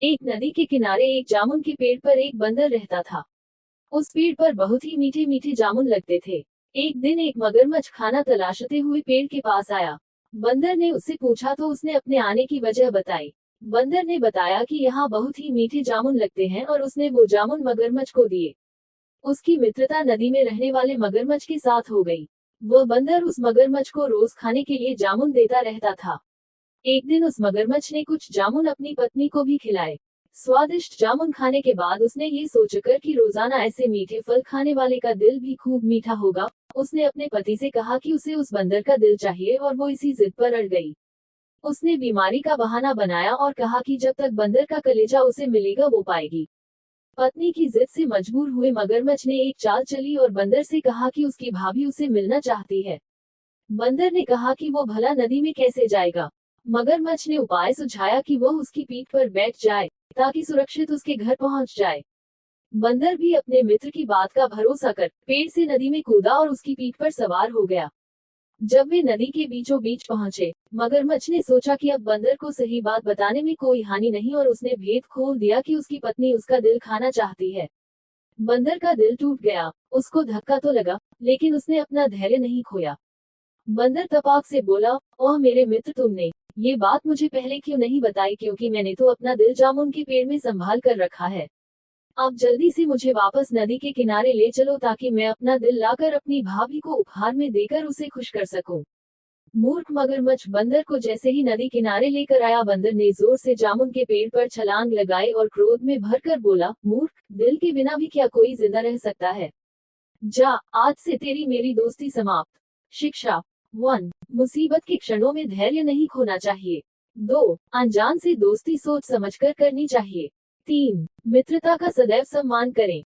एक नदी के किनारे एक जामुन के पेड़ पर एक बंदर रहता था। उस पेड़ पर बहुत ही मीठे मीठे जामुन लगते थे। एक दिन एक मगरमच्छ खाना तलाशते हुए पेड़ के पास आया। बंदर ने उससे पूछा तो उसने अपने आने की वजह बताई। बंदर ने बताया कि यहाँ बहुत ही मीठे जामुन लगते हैं और उसने वो जामुन मगरमच्छ को दिए। उसकी मित्रता नदी में रहने वाले मगरमच्छ के साथ हो गई। वह बंदर उस मगरमच्छ को रोज खाने के लिए जामुन देता रहता था। एक दिन उस मगरमच्छ ने कुछ जामुन अपनी पत्नी को भी खिलाए। स्वादिष्ट जामुन खाने के बाद उसने ये सोचकर कि रोजाना ऐसे मीठे फल खाने वाले का दिल भी खूब मीठा होगा, उसने अपने पति से कहा कि उसे उस बंदर का दिल चाहिए और वो इसी जिद पर अड़ गई। उसने बीमारी का बहाना बनाया और कहा कि जब तक बंदर का कलेजा उसे मिलेगा वो पाएगी। पत्नी की जिद से मजबूर हुए मगरमच्छ ने एक चाल चली और बंदर से कहा कि उसकी भाभी उसे मिलना चाहती है। बंदर ने कहा कि वो भला नदी में कैसे जाएगा। मगरमच्छ ने उपाय सुझाया कि वह उसकी पीठ पर बैठ जाए ताकि सुरक्षित उसके घर पहुंच जाए। बंदर भी अपने मित्र की बात का भरोसा कर पेड़ से नदी में कूदा और उसकी पीठ पर सवार हो गया। जब वे नदी के बीचों बीच पहुंचे, मगरमच्छ ने सोचा कि अब बंदर को सही बात बताने में कोई हानि नहीं और उसने भेद खोल दिया कि उसकी पत्नी उसका दिल खाना चाहती है। बंदर का दिल टूट गया। उसको धक्का तो लगा, लेकिन उसने अपना धैर्य नहीं खोया। बंदर तपाक से बोला, ओह मेरे मित्र, तुमने ये बात मुझे पहले क्यों नहीं बताई, क्योंकि मैंने तो अपना दिल जामुन के पेड़ में संभाल कर रखा है। अब जल्दी से मुझे वापस नदी के किनारे ले चलो ताकि मैं अपना दिल लाकर अपनी भाभी को उपहार में देकर उसे खुश कर सकूं। मूर्ख मगरमच्छ बंदर को जैसे ही नदी किनारे लेकर आया, बंदर ने जोर से जामुन के पेड़ पर छलांग लगाई और क्रोध में भरकर बोला, मूर्ख, दिल के बिना भी क्या कोई जिंदा रह सकता है। जा, आज से तेरी मेरी दोस्ती समाप्त। शिक्षा 1. मुसीबत के क्षणों में धैर्य नहीं खोना चाहिए। 2. अनजान से दोस्ती सोच समझकर करनी चाहिए। 3. मित्रता का सदैव सम्मान करें।